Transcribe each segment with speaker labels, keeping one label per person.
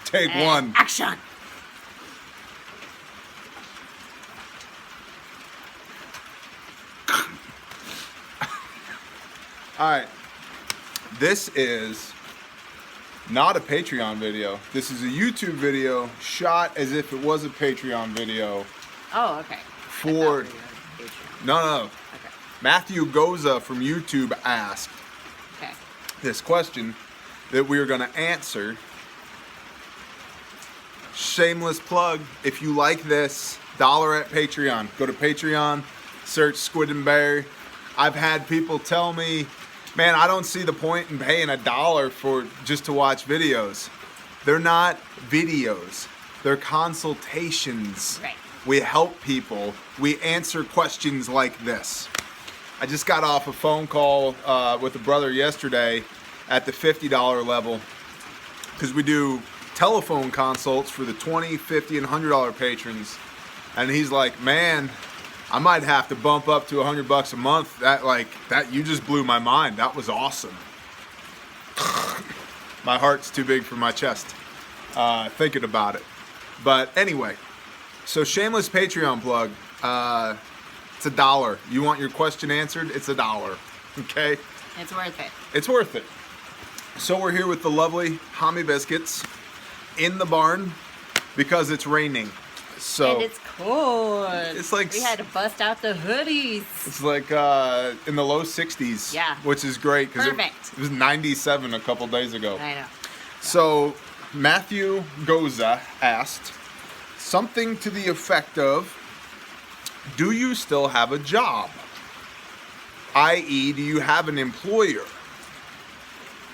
Speaker 1: Take one.
Speaker 2: Action.
Speaker 1: All right. This is not a Patreon video. This is a YouTube video shot as if it was a Patreon video.
Speaker 2: Oh, okay.
Speaker 1: For no.
Speaker 2: Okay.
Speaker 1: Matthew Goza from YouTube asked this question that we are going to answer. Shameless plug. If you like this, $1 at Patreon. Go to Patreon, search Squid and Bear. I've had people tell me, man, I don't see the point in paying $1 for just to watch videos. They're not videos. They're consultations.
Speaker 2: Right.
Speaker 1: We help people. We answer questions like this. I just got off a phone call with a brother yesterday at the $50 level because we do telephone consults for the $20, $50, and $100 patrons. And he's like, man, I might have to bump up to $100 a month. That you just blew my mind. That was awesome. My heart's too big for my chest thinking about it. But anyway, so shameless Patreon plug. It's $1. You want your question answered? It's $1. Okay?
Speaker 2: It's worth it.
Speaker 1: It's worth it. So we're here with the lovely Hommy biscuits in the barn because it's raining. So
Speaker 2: and it's cold.
Speaker 1: It's like
Speaker 2: we had to bust out the hoodies.
Speaker 1: It's like in the low 60s.
Speaker 2: Yeah.
Speaker 1: Which is great because
Speaker 2: Perfect.
Speaker 1: it was 97 a couple days ago.
Speaker 2: I know.
Speaker 1: So Matthew Goza asked something to the effect of, do you still have a job? i.e., do you have an employer?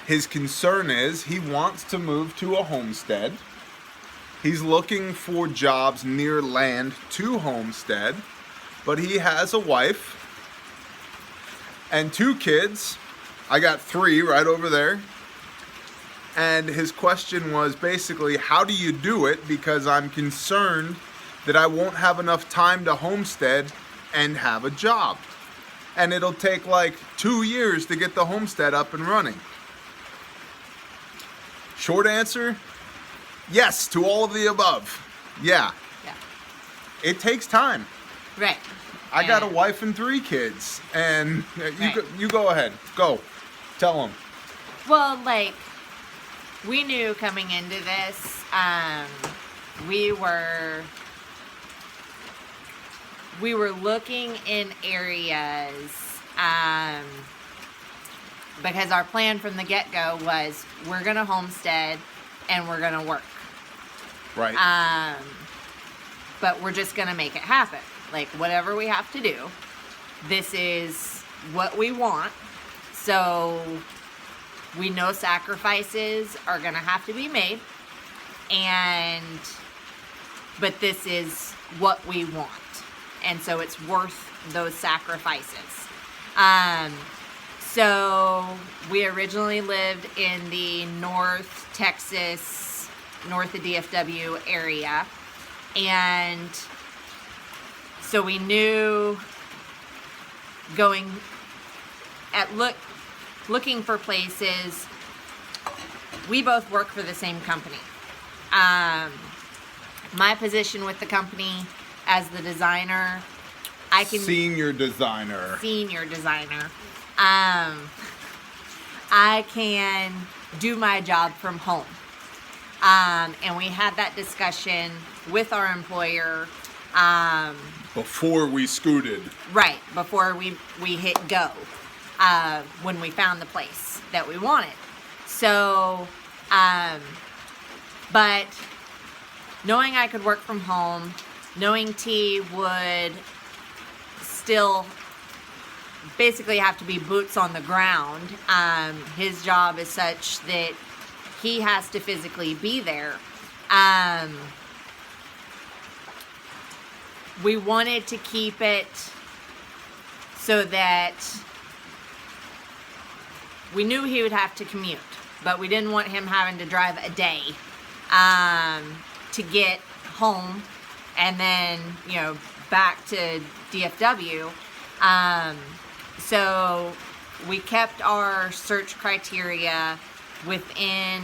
Speaker 1: His concern is he wants to move to a homestead. He's looking for jobs near land to homestead, but he has a wife and 2 kids. I got 3 right over there. And his question was basically, how do you do it? Because I'm concerned that I won't have enough time to homestead and have a job. And it'll take like 2 years to get the homestead up and running. Short answer, yes to all of the above. Yeah. It takes time.
Speaker 2: Right.
Speaker 1: I got a wife and 3 kids. And you go ahead. Go. Tell them.
Speaker 2: Well, we knew coming into this, we were looking in areas, because our plan from the get-go was we're going to homestead and we're going to work.
Speaker 1: Right.
Speaker 2: But we're just going to make it happen. Whatever we have to do, this is what we want. So we know sacrifices are going to have to be made. But this is what we want. And so it's worth those sacrifices. So we originally lived in the North Texas, north of DFW area. And so we knew going at looking for places. We both work for the same company. My position with the company as the designer,
Speaker 1: Senior designer.
Speaker 2: I can do my job from home. And we had that discussion with our employer.
Speaker 1: Before we scooted.
Speaker 2: Right, before we hit go. When we found the place that we wanted. So, but knowing I could work from home, knowing T would still basically have to be boots on the ground. His job is such that he has to physically be there. We wanted to keep it so that we knew he would have to commute, but we didn't want him having to drive a day to get home and then, back to DFW. So we kept our search criteria within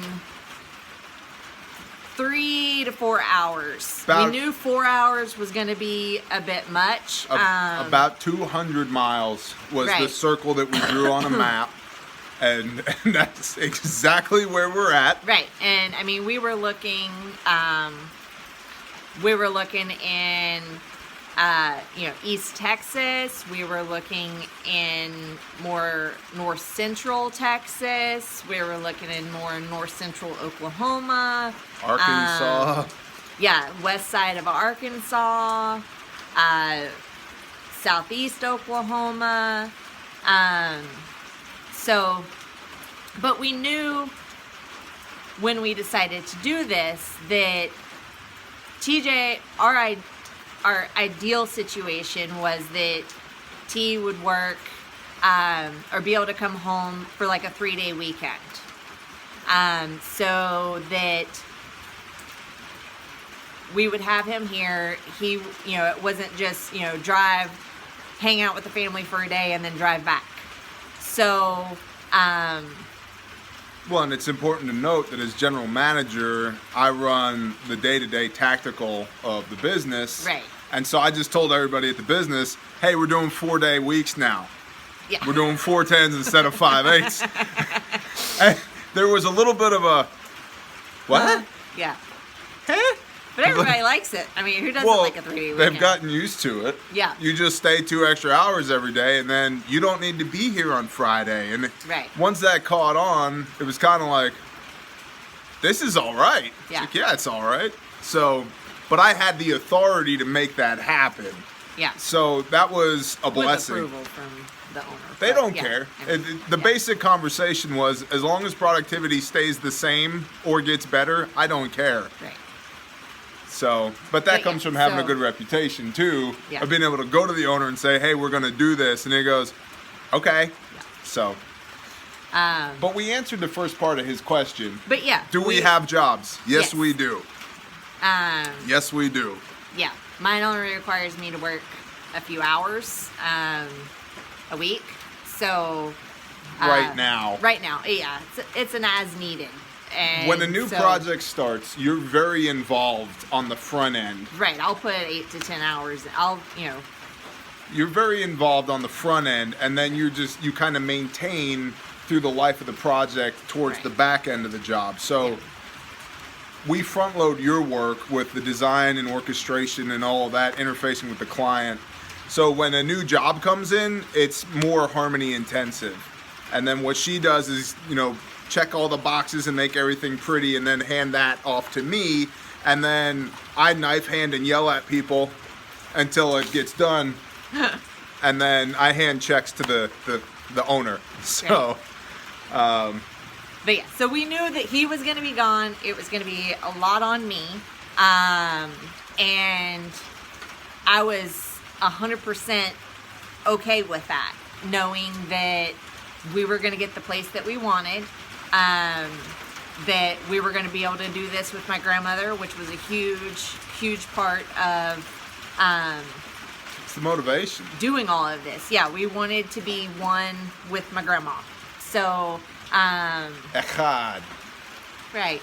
Speaker 2: 3 to 4 hours.
Speaker 1: About-
Speaker 2: we knew 4 hours was going to be a bit much.
Speaker 1: About 200 miles was the
Speaker 2: Right.
Speaker 1: circle that we drew on a map, and that's exactly where we're at.
Speaker 2: Right, and I mean, we were looking in, East Texas. We were looking in more north central Texas. We were looking in more north central Oklahoma.
Speaker 1: Arkansas.
Speaker 2: West side of Arkansas, southeast Oklahoma. But we knew when we decided to do this that TJ, our ideal situation was that T would work or be able to come home for like a 3-day weekend. So that we would have him here. He, it wasn't just, drive, hang out with the family for a day and then drive back. So,
Speaker 1: Well, and it's important to note that as general manager, I run the day-to-day tactical of the business.
Speaker 2: Right.
Speaker 1: And so I just told everybody at the business, hey, we're doing 4-day weeks now.
Speaker 2: yeah.
Speaker 1: We're doing 4 10s instead of 5 8s. And there was a little bit of a, what?
Speaker 2: Yeah.
Speaker 1: Huh?
Speaker 2: But everybody likes it. I mean, who doesn't
Speaker 1: Well,
Speaker 2: like a 3-day weekend?
Speaker 1: they've gotten used to it.
Speaker 2: Yeah.
Speaker 1: You just stay 2 extra hours every day, and then you don't need to be here on Friday. And
Speaker 2: Right.
Speaker 1: once that caught on, it was kind of like, this is all right. It's
Speaker 2: Yeah.
Speaker 1: like, yeah, it's all right. So, but I had the authority to make that happen.
Speaker 2: Yeah.
Speaker 1: So that was a blessing.
Speaker 2: With approval from the owner.
Speaker 1: They
Speaker 2: but
Speaker 1: don't
Speaker 2: yeah,
Speaker 1: care.
Speaker 2: I mean,
Speaker 1: The
Speaker 2: yeah.
Speaker 1: basic conversation was, as long as productivity stays the same or gets better, I don't care.
Speaker 2: Right.
Speaker 1: So, but that
Speaker 2: But
Speaker 1: comes
Speaker 2: yeah,
Speaker 1: from having a
Speaker 2: so-
Speaker 1: good reputation too,
Speaker 2: Yeah.
Speaker 1: of being able to go to the owner and say, "Hey, we're going to do this," and he goes, "Okay."
Speaker 2: Yeah.
Speaker 1: So, but we answered the first part of his question.
Speaker 2: But yeah.
Speaker 1: Do we have jobs? Yes,
Speaker 2: Yes.
Speaker 1: we do. Yes, we do.
Speaker 2: Yeah. Mine only requires me to work a few hours a week. So.
Speaker 1: Right now.
Speaker 2: Right now, yeah. It's an as needed. And
Speaker 1: When a new
Speaker 2: so-
Speaker 1: project starts, you're very involved on the front end.
Speaker 2: Right. I'll put 8 to 10 hours.
Speaker 1: You're very involved on the front end, and then you kind of maintain through the life of the project towards
Speaker 2: Right.
Speaker 1: the back end of the job. So we front load your work with the design and orchestration and all of that, interfacing with the client. So when a new job comes in, it's more harmony intensive. And then what she does is, check all the boxes and make everything pretty, and then hand that off to me. And then I knife hand and yell at people until it gets done. And then I hand checks to the owner. So,
Speaker 2: But yeah, so we knew that he was going to be gone. It was going to be a lot on me. And I was 100% okay with that, knowing that we were going to get the place that we wanted, that we were going to be able to do this with my grandmother, which was a huge, huge part of
Speaker 1: it's the motivation.
Speaker 2: doing all of this. Yeah, we wanted to be one with my grandma. So,
Speaker 1: Echad.
Speaker 2: right.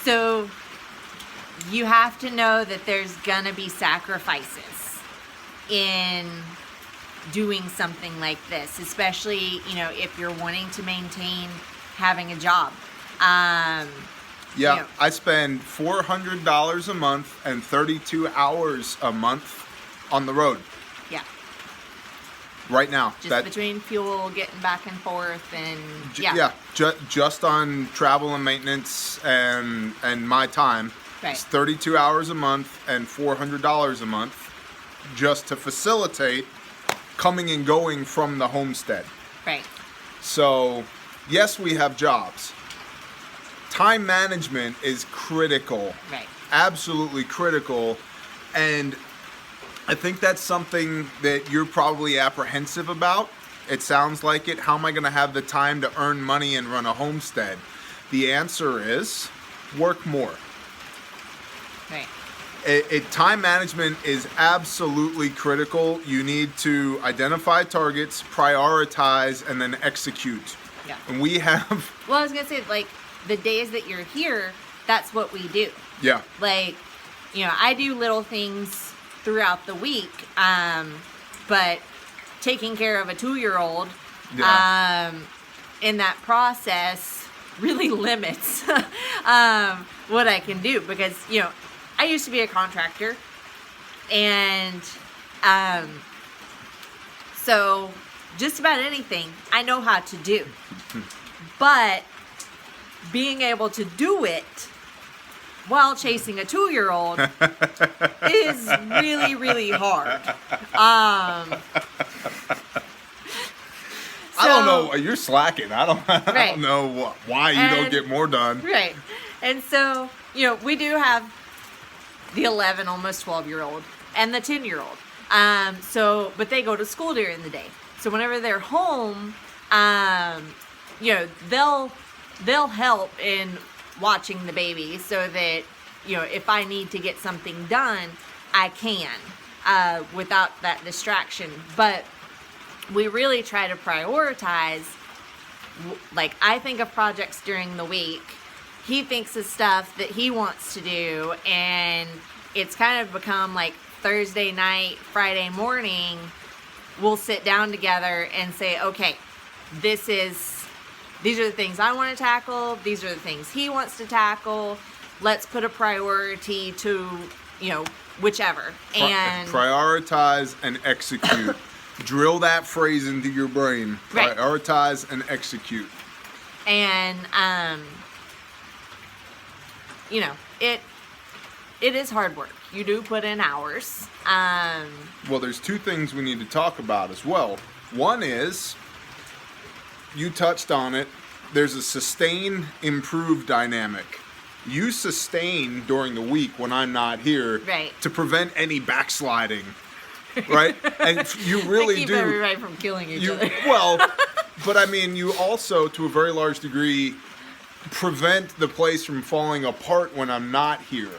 Speaker 2: So you have to know that there's gonna be sacrifices in doing something like this, especially, if you're wanting to maintain having a job.
Speaker 1: Yeah,
Speaker 2: Yeah.
Speaker 1: I spend $400 a month and 32 hours a month on the road
Speaker 2: Yeah.
Speaker 1: right now.
Speaker 2: Just between fuel, getting back and forth, and
Speaker 1: Just on travel and maintenance and my time.
Speaker 2: Right.
Speaker 1: It's 32 hours a month and $400 a month just to facilitate coming and going from the homestead.
Speaker 2: Right.
Speaker 1: So, yes, we have jobs. Time management is critical.
Speaker 2: Right.
Speaker 1: Absolutely critical. And I think that's something that you're probably apprehensive about. It sounds like it. How am I going to have the time to earn money and run a homestead? The answer is work more.
Speaker 2: Right.
Speaker 1: Time management is absolutely critical. You need to identify targets, prioritize, and then execute.
Speaker 2: Yeah.
Speaker 1: And we have...
Speaker 2: Well, I was going to say, like, the days that you're here, that's what we do.
Speaker 1: Yeah.
Speaker 2: Like, you know, I do little things throughout the week, but taking care of a 2-year-old in that process really limits what I can do, because, you know, I used to be a contractor, and so just about anything I know how to do, but being able to do it while chasing a 2-year-old is really, really hard.
Speaker 1: I don't know. You're slacking. I don't know why you don't get more done.
Speaker 2: Right. And so, you know, we do have the 11, almost 12-year-old and the 10-year-old. But they go to school during the day. So whenever they're home, you know, they'll help in watching the baby, so that, you know, if I need to get something done, I can without that distraction. But we really try to prioritize. Like, I think of projects during the week, he thinks of stuff that he wants to do, and it's kind of become like Thursday night, Friday morning, we'll sit down together and say, okay, these are the things I want to tackle, these are the things he wants to tackle, let's put a priority to, you know, whichever. And
Speaker 1: prioritize and execute. Drill that phrase into your brain.
Speaker 2: Right.
Speaker 1: Prioritize and execute.
Speaker 2: And you know, it is hard work. You do put in hours.
Speaker 1: Well, there's two things we need to talk about as well. One is, you touched on it, there's a sustain, improve dynamic. You sustain during the week when I'm not here,
Speaker 2: right,
Speaker 1: to prevent any backsliding, right? And you really
Speaker 2: keep
Speaker 1: do.
Speaker 2: everybody from killing each other.
Speaker 1: Well, but I mean, you also, to a very large degree, prevent the place from falling apart when I'm not here.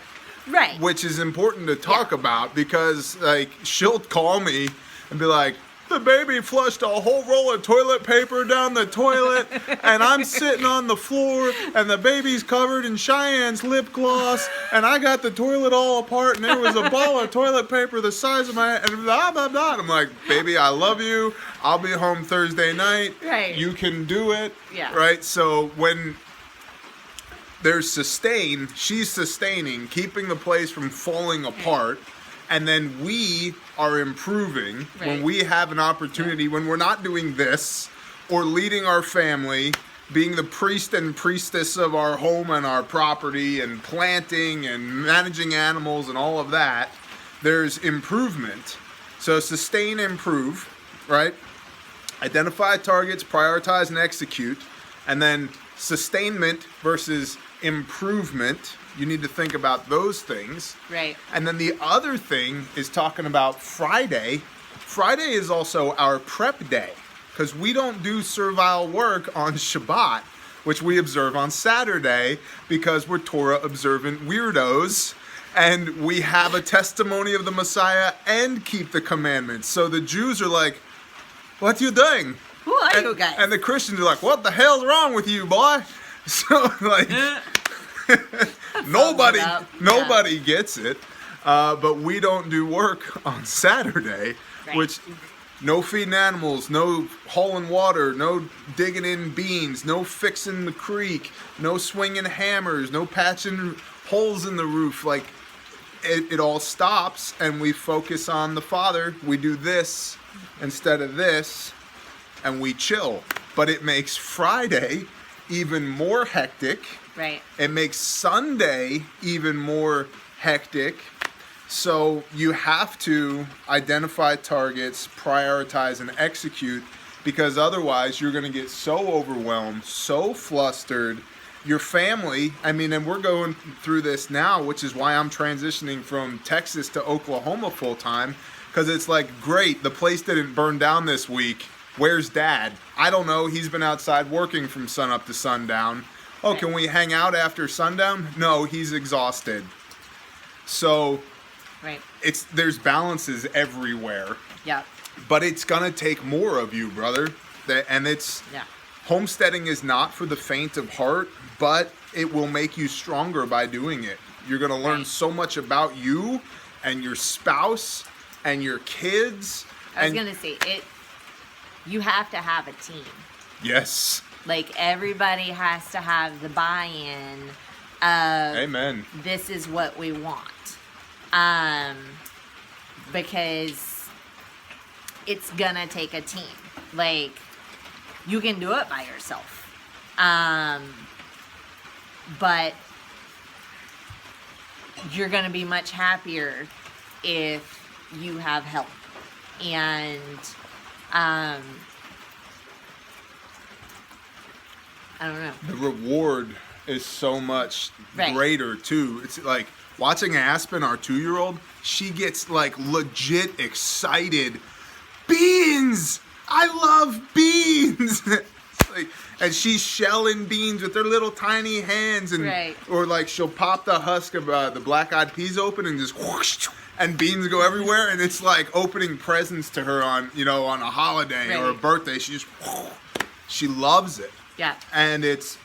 Speaker 2: Right.
Speaker 1: Which is important to talk about, because, like, she'll call me and be like, the baby flushed a whole roll of toilet paper down the toilet, and I'm sitting on the floor, and the baby's covered in Cheyenne's lip gloss, and I got the toilet all apart, and there was a ball of toilet paper the size of my head, and blah, blah, blah. I'm like, baby, I love you. I'll be home Thursday night.
Speaker 2: Right.
Speaker 1: You can do it.
Speaker 2: Yeah.
Speaker 1: Right? So when there's sustain, she's sustaining, keeping the place from falling apart, and then we are improving when we have an opportunity, when we're not doing this or leading our family, being the priest and priestess of our home and our property, and planting and managing animals and all of that. There's improvement. So sustain, improve, right? Identify targets, prioritize, and execute. And then sustainment versus improvement. You need to think about those things.
Speaker 2: Right.
Speaker 1: And then the other thing is talking about Friday. Friday is also our prep day, because we don't do servile work on Shabbat, which we observe on Saturday, because we're Torah observant weirdos, and we have a testimony of the Messiah and keep the commandments. So the Jews are like, what you doing?
Speaker 2: Who are you guys?
Speaker 1: And the Christians are like, what the hell's wrong with you, boy? So, like, nobody gets it, but we don't do work on Saturday,
Speaker 2: right,
Speaker 1: which, no feeding animals, no hauling water, no digging in beans, no fixing the creek, no swinging hammers, no patching holes in the roof. Like, it all stops, and we focus on the Father. We do this instead of this, and we chill. But it makes Friday even more hectic.
Speaker 2: Right.
Speaker 1: It makes Sunday even more hectic. So you have to identify targets, prioritize, and execute, because otherwise you're going to get so overwhelmed, so flustered. Your family, I mean, and we're going through this now, which is why I'm transitioning from Texas to Oklahoma full time, because it's like, great, the place didn't burn down this week. Where's Dad? I don't know. He's been outside working from sunup to sundown. Oh, can we hang out after sundown? No, he's exhausted. So
Speaker 2: Right.
Speaker 1: There's balances everywhere,
Speaker 2: Yeah.
Speaker 1: but it's gonna take more of you, brother.
Speaker 2: Yeah.
Speaker 1: Homesteading is not for the faint of heart, but it will make you stronger by doing it. You're gonna learn
Speaker 2: Right.
Speaker 1: so much about you and your spouse and your kids.
Speaker 2: I was gonna say you have to have a team.
Speaker 1: Yes.
Speaker 2: Like, everybody has to have the buy-in of,
Speaker 1: Amen.
Speaker 2: this is what we want. Because it's gonna take a team. Like, you can do it by yourself. But you're gonna be much happier if you have help. And, I don't know.
Speaker 1: The reward is so much
Speaker 2: Right.
Speaker 1: greater too. It's like watching Aspen, our 2-year-old, she gets like legit excited. Beans! I love beans! It's like, and she's shelling beans with her little tiny hands, and
Speaker 2: Right.
Speaker 1: or like she'll pop the husk of the black-eyed peas open and just whoosh, and beans go everywhere, and it's like opening presents to her on a holiday or a
Speaker 2: Right.
Speaker 1: birthday. She loves it.
Speaker 2: Yeah.
Speaker 1: And it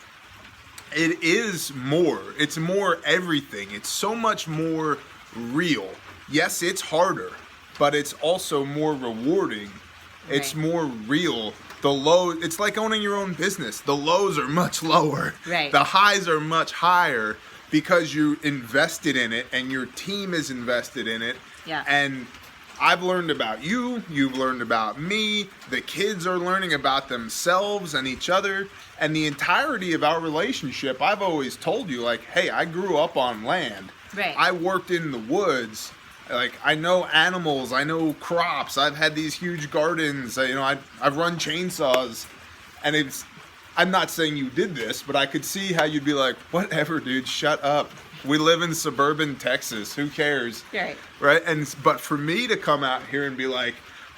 Speaker 1: is more. It's more everything. It's so much more real. Yes, it's harder, but it's also more rewarding. It's
Speaker 2: Right.
Speaker 1: more real. It's like owning your own business. The lows are much lower.
Speaker 2: Right.
Speaker 1: The highs are much higher because you invested in it and your team is invested in it.
Speaker 2: Yeah.
Speaker 1: And I've learned about you, you've learned about me, the kids are learning about themselves and each other, and the entirety of our relationship, I've always told you, like, hey, I grew up on land.
Speaker 2: Right.
Speaker 1: I worked in the woods. Like, I know animals, I know crops, I've had these huge gardens, I've run chainsaws, and I'm not saying you did this, but I could see how you'd be like, whatever, dude, shut up. We live in suburban Texas. Who cares?
Speaker 2: Right.
Speaker 1: Right? But for me to come out here and be like,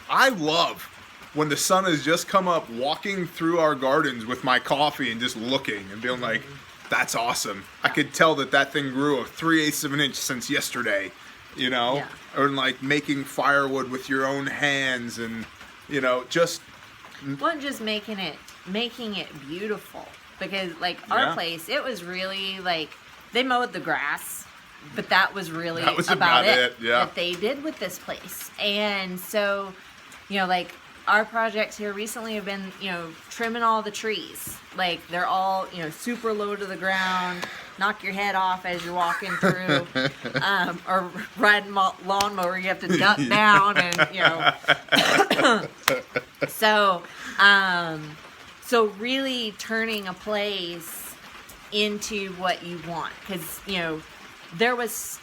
Speaker 1: I love when the sun has just come up, walking through our gardens with my coffee and just looking and being like, that's awesome. I could tell that thing grew a 3/8 of an inch since yesterday,
Speaker 2: Yeah.
Speaker 1: or like making firewood with your own hands and, just.
Speaker 2: Well, just making it beautiful. Because, like, our
Speaker 1: Yeah.
Speaker 2: place, it was really, like, they mowed the grass, but that was really
Speaker 1: That was
Speaker 2: about
Speaker 1: about
Speaker 2: it
Speaker 1: it, yeah.
Speaker 2: that they did with this place. And so, like, our projects here recently have been, trimming all the trees. Like, they're all, super low to the ground, knock your head off as you're walking through, or riding lawnmower, you have to duck down and, So, so really turning a place into what you want, because there was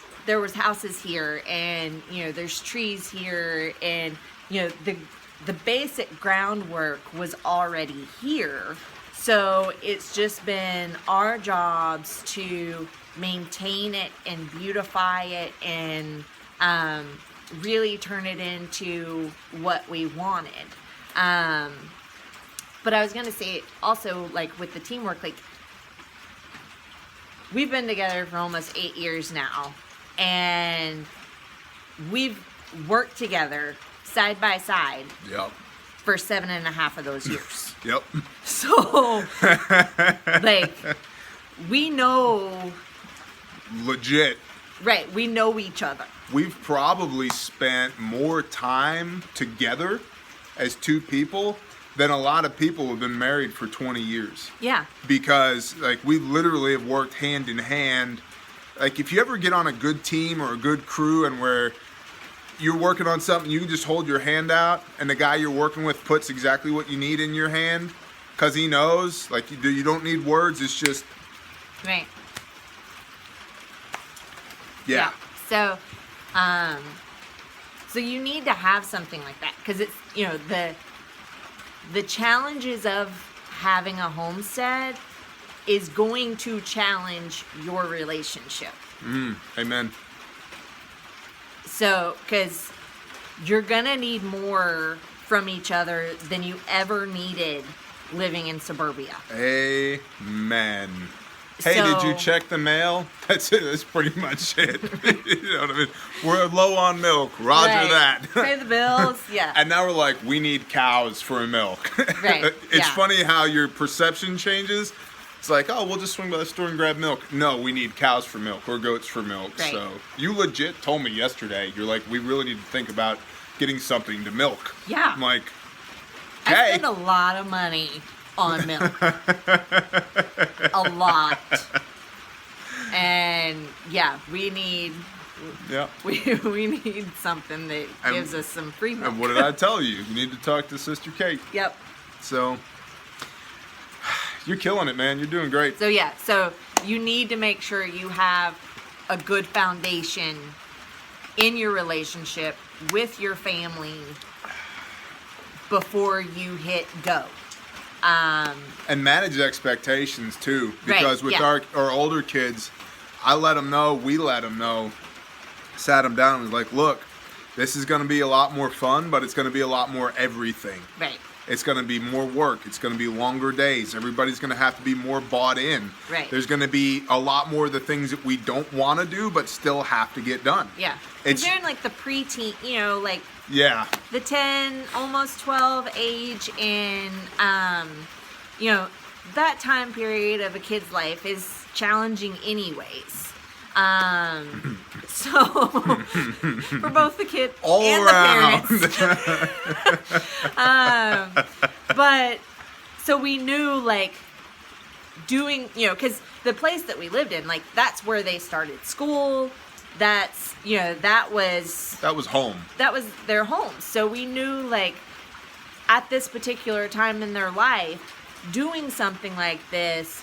Speaker 2: houses here, and there's trees here, and the basic groundwork was already here. So it's just been our jobs to maintain it and beautify it and really turn it into what we wanted. But I was gonna say also, like, with the teamwork, like, we've been together for almost 8 years now, and we've worked together side by side
Speaker 1: Yep.
Speaker 2: for 7.5 of those years.
Speaker 1: Yep.
Speaker 2: So, like, we know,
Speaker 1: Legit.
Speaker 2: right, we know each other.
Speaker 1: We've probably spent more time together as two people than a lot of people who have been married for 20 years.
Speaker 2: Yeah.
Speaker 1: Because, like, we literally have worked hand in hand. Like, if you ever get on a good team or a good crew and where you're working on something, you can just hold your hand out and the guy you're working with puts exactly what you need in your hand because he knows, like, you don't need words. It's just,
Speaker 2: Right.
Speaker 1: yeah.
Speaker 2: So, so you need to have something like that, because it's, the challenges of having a homestead is going to challenge your relationship.
Speaker 1: Amen.
Speaker 2: So, because you're gonna need more from each other than you ever needed living in suburbia.
Speaker 1: Amen. Hey, did you
Speaker 2: So-
Speaker 1: check the mail? That's it. That's pretty much it. You know what I mean? We're low on milk. Roger
Speaker 2: Right.
Speaker 1: that.
Speaker 2: Pay the bills. Yeah.
Speaker 1: And now we're like, we need cows for milk.
Speaker 2: Right,
Speaker 1: It's
Speaker 2: yeah.
Speaker 1: funny how your perception changes. It's like, oh, we'll just swing by the store and grab milk. No, we need cows for milk or goats for milk.
Speaker 2: Right.
Speaker 1: So you legit told me yesterday, you're like, we really need to think about getting something to milk.
Speaker 2: Yeah.
Speaker 1: I'm like,
Speaker 2: I
Speaker 1: okay.
Speaker 2: spend a lot of money on milk. A lot. And yeah, we need
Speaker 1: Yeah.
Speaker 2: we need something that
Speaker 1: And-
Speaker 2: gives us some free milk.
Speaker 1: And what did I tell you? You need to talk to Sister Kate.
Speaker 2: Yep.
Speaker 1: So you're killing it, man. You're doing great.
Speaker 2: So yeah, so you need to make sure you have a good foundation in your relationship with your family before you hit go.
Speaker 1: And manage expectations too,
Speaker 2: Right,
Speaker 1: because with
Speaker 2: yeah.
Speaker 1: our older kids, I let them know, we let them know, sat them down and was like, look, this is going to be a lot more fun, but it's going to be a lot more everything.
Speaker 2: Right.
Speaker 1: It's going to be more work. It's going to be longer days. Everybody's going to have to be more bought in.
Speaker 2: Right.
Speaker 1: There's going to be a lot more of the things that we don't want to do, but still have to get done.
Speaker 2: Yeah.
Speaker 1: It's-
Speaker 2: Because they're in like the preteen, you know, like
Speaker 1: Yeah.
Speaker 2: the 10, almost 12 age, and you know, that time period of a kid's life is challenging anyways. So for both the kid
Speaker 1: All
Speaker 2: and
Speaker 1: around.
Speaker 2: the parents. But so we knew, like, doing, you know, because the place that we lived in, like, that's where they started school. That's, you know, that was
Speaker 1: That was home.
Speaker 2: their home. So we knew, like, at this particular time in their life, doing something like this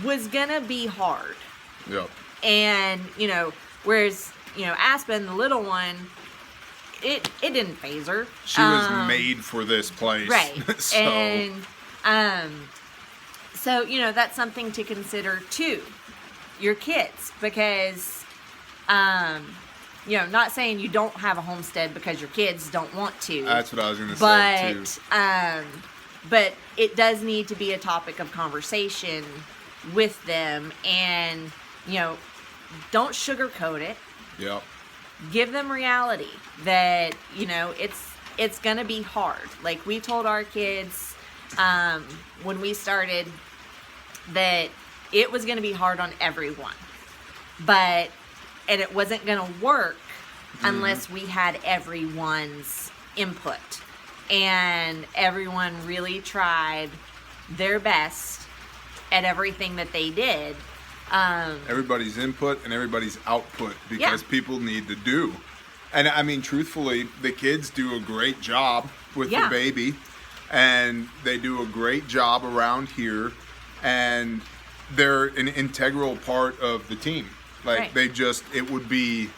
Speaker 2: was gonna be hard.
Speaker 1: Yep.
Speaker 2: And, you know, whereas, you know, Aspen, the little one, it didn't phase her.
Speaker 1: She was made for this place.
Speaker 2: Right.
Speaker 1: So,
Speaker 2: And so, you know, that's something to consider too. Your kids, because you know, not saying you don't have a homestead because your kids don't want to.
Speaker 1: that's what I was going to say too.
Speaker 2: But it does need to be a topic of conversation with them, and, you know, don't sugarcoat it.
Speaker 1: Yep.
Speaker 2: Give them reality that, you know, it's gonna be hard. Like we told our kids when we started that it was gonna be hard on everyone, and it wasn't gonna work unless we had everyone's input, and everyone really tried their best at everything that they did.
Speaker 1: Everybody's input and everybody's output, because
Speaker 2: Yeah.
Speaker 1: people need to do. And I mean, truthfully, the kids do a great job with
Speaker 2: Yeah.
Speaker 1: the baby, and they do a great job around here, and they're an integral part of the team. Like
Speaker 2: Right.
Speaker 1: it would be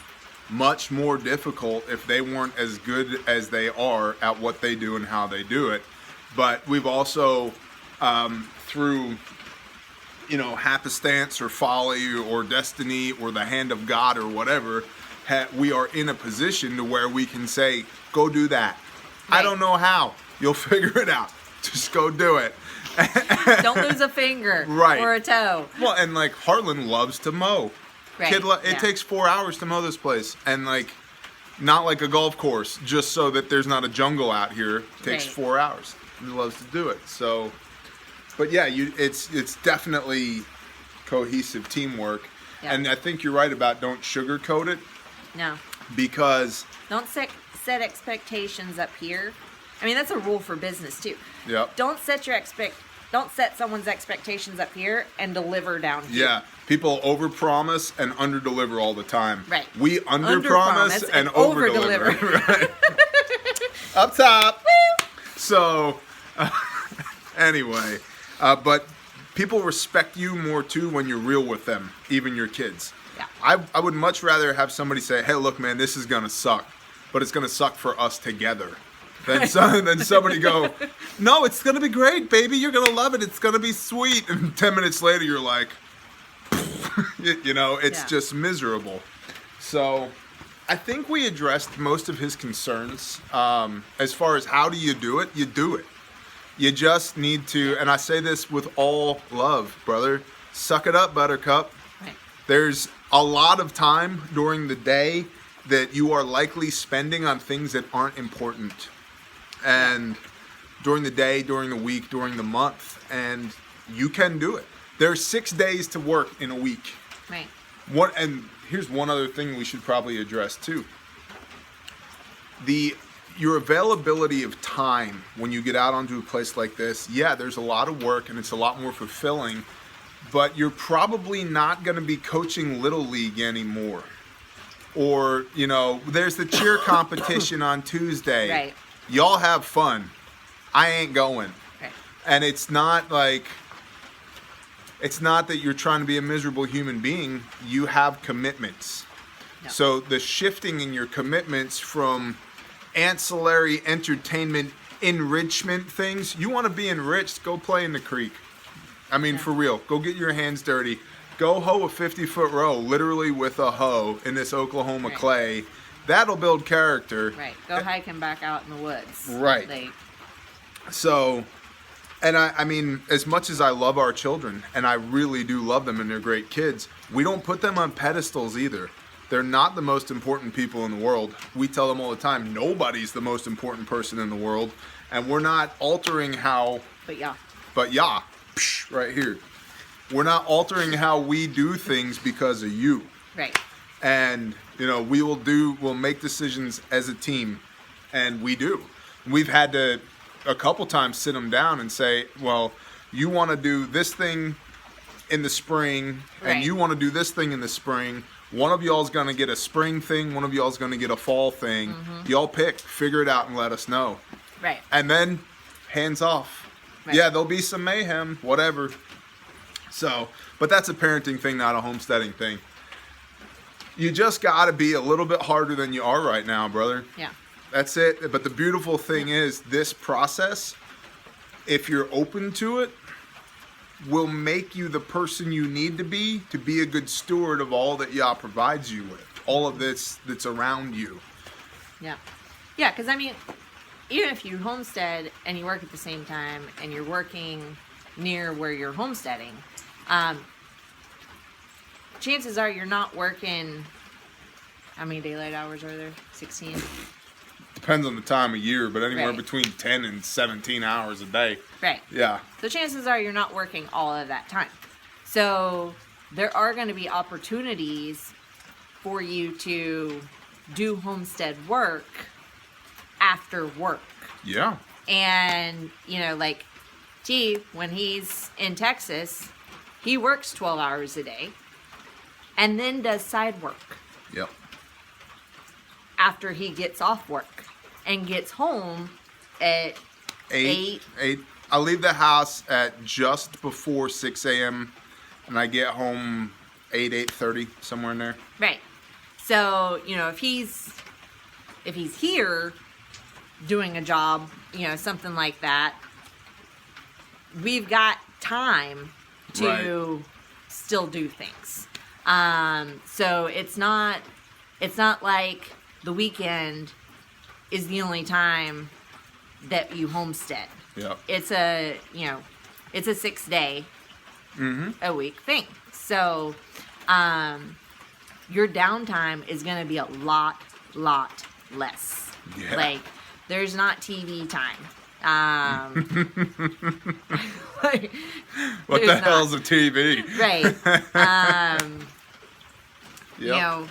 Speaker 1: much more difficult if they weren't as good as they are at what they do and how they do it. But we've also, through, you know, happenstance or folly or destiny or the hand of God or whatever, we are in a position to where we can say, go do that. I
Speaker 2: Right.
Speaker 1: don't know how. You'll figure it out. Just go do it.
Speaker 2: Don't lose a finger
Speaker 1: Right.
Speaker 2: or a toe.
Speaker 1: Well, and like Harlan loves to mow.
Speaker 2: Right.
Speaker 1: It
Speaker 2: yeah.
Speaker 1: takes 4 hours to mow this place. And like, not like a golf course, just so that there's not a jungle out here. It takes
Speaker 2: Right.
Speaker 1: 4 hours. He loves to do it. So, but yeah, it's definitely cohesive teamwork.
Speaker 2: Yeah.
Speaker 1: And I think you're right about don't sugarcoat it,
Speaker 2: No.
Speaker 1: because
Speaker 2: Don't set expectations up here. I mean, that's a rule for business too.
Speaker 1: yep.
Speaker 2: Don't set someone's expectations up here and deliver down here.
Speaker 1: Yeah, people overpromise and underdeliver all the time.
Speaker 2: Right.
Speaker 1: We underpromise
Speaker 2: Underpromise
Speaker 1: and
Speaker 2: and
Speaker 1: overdeliver.
Speaker 2: overdeliver.
Speaker 1: Right. Up top. So, anyway, but people respect you more too when you're real with them, even your kids.
Speaker 2: Yeah.
Speaker 1: I would much rather have somebody say, "Hey, look, man, this is gonna suck, but it's gonna suck for us together," than somebody go, "No, it's gonna be great, baby. You're gonna love it. It's gonna be sweet." And 10 minutes later, you're like, you know, it's
Speaker 2: Yeah.
Speaker 1: just miserable. So, I think we addressed most of his concerns. As far as how do you do it, you do it. You just need to, and I say this with all love, brother, suck it up, Buttercup.
Speaker 2: Right.
Speaker 1: There's a lot of time during the day that you are likely spending on things that aren't important. And during the day, during the week, during the month, and you can do it. There's 6 days to work in a week.
Speaker 2: Right.
Speaker 1: And here's one other thing we should probably address too. Your availability of time when you get out onto a place like this, yeah, there's a lot of work and it's a lot more fulfilling, but you're probably not going to be coaching Little League anymore. Or, there's the cheer competition on Tuesday.
Speaker 2: Right.
Speaker 1: Y'all have fun. I ain't going.
Speaker 2: Right.
Speaker 1: And it's not that you're trying to be a miserable human being. You have commitments.
Speaker 2: No.
Speaker 1: So the shifting in your commitments from ancillary entertainment enrichment things, you want to be enriched, go play in the creek. I mean, for real, go get your hands dirty. Go hoe a 50-foot row, literally with a hoe in this Oklahoma clay. That'll build character.
Speaker 2: Right. Go hiking back out in the woods.
Speaker 1: Right. So, and I mean, as much as I love our children, and I really do love them and they're great kids, we don't put them on pedestals either. They're not the most important people in the world. We tell them all the time, nobody's the most important person in the world. And we're not altering how... But yeah. Psh, right here. We're not altering how we do things because of you.
Speaker 2: Right.
Speaker 1: And, we'll make decisions as a team. And we do. We've had to, a couple times, sit them down and say, well, you want to do this thing in the spring, and you want to do this thing in the spring. One of y'all's going to get a spring thing. One of y'all's going to get a fall thing. Mm-hmm. Y'all pick, figure it out, and let us know.
Speaker 2: Right.
Speaker 1: And then, hands off. Right. Yeah, there'll be some mayhem, whatever. So, but that's a parenting thing, not a homesteading thing. You just got to be a little bit harder than you are right now, brother.
Speaker 2: Yeah.
Speaker 1: That's it. But the beautiful thing is, this process, if you're open to it, will make you the person you need to be a good steward of all that Yah provides you with, all of this that's around you.
Speaker 2: Yeah. Yeah, because I mean, even if you homestead and you work at the same time and you're working near where you're homesteading, chances are you're not working, how many daylight hours are there? 16?
Speaker 1: Depends on the time of year, but anywhere between 10 and 17 hours a day.
Speaker 2: Right.
Speaker 1: Yeah.
Speaker 2: So chances are you're not working all of that time. So there are going to be opportunities for you to do homestead work after work.
Speaker 1: Yeah.
Speaker 2: And, like, when he's in Texas, he works 12 hours a day and then does side work.
Speaker 1: Yep.
Speaker 2: After he gets off work and gets home at 8.
Speaker 1: I leave the house at just before 6 a.m. and I get home 8:30, somewhere in there.
Speaker 2: Right. So, if he's here doing a job, something like that, we've got time to still do things. So it's not like the weekend is the only time that you homestead.
Speaker 1: Yeah.
Speaker 2: It's a 6-day a week thing. So your downtime is going to be a lot less.
Speaker 1: Yeah.
Speaker 2: Like, there's not TV time.
Speaker 1: What the hell's a TV?
Speaker 2: Right.
Speaker 1: Yep.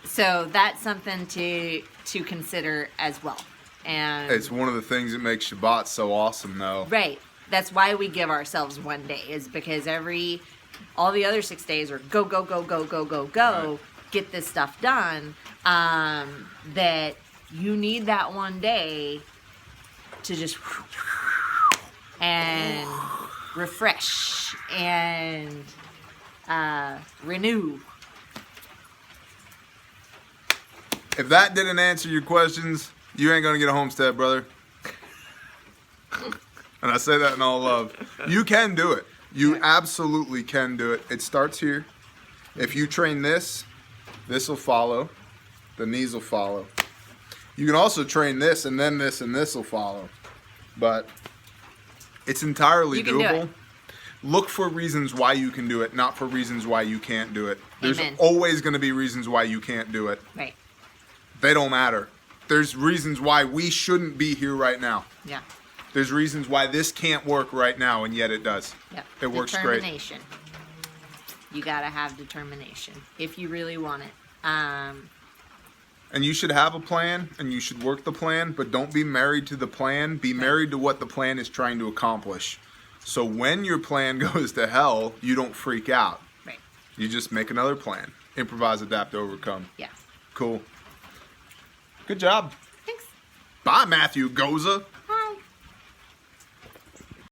Speaker 2: So that's something to consider as well. And
Speaker 1: it's one of the things that makes Shabbat so awesome, though. Right.
Speaker 2: That's why we give ourselves one day, is because all the other 6 days are go, right. Get this stuff done. That you need that one day to just and refresh and renew.
Speaker 1: If that didn't answer your questions, you ain't gonna get a homestead, brother. And I say that in all love. You can do it. You absolutely can do it. It starts here. If you train this will follow. The knees will follow. You can also train this, and then this, and this will follow. But it's entirely doable. look for reasons why you can do it, not for reasons why you can't do it. There's
Speaker 2: Amen.
Speaker 1: always going to be reasons why you can't do it.
Speaker 2: Right.
Speaker 1: They don't matter. There's reasons why we shouldn't be here right now.
Speaker 2: Yeah.
Speaker 1: There's reasons why this can't work right now, and yet it does.
Speaker 2: Yep.
Speaker 1: It works great.
Speaker 2: Determination. You gotta have determination if you really want it.
Speaker 1: And you should have a plan, and you should work the plan, but don't be married to the plan. Be married to what the plan is trying to accomplish. So when your plan goes to hell, you don't freak out.
Speaker 2: Right.
Speaker 1: You just make another plan. Improvise, adapt, overcome.
Speaker 2: Yeah.
Speaker 1: Cool. Good job.
Speaker 2: Thanks.
Speaker 1: Bye, Matthew Goza.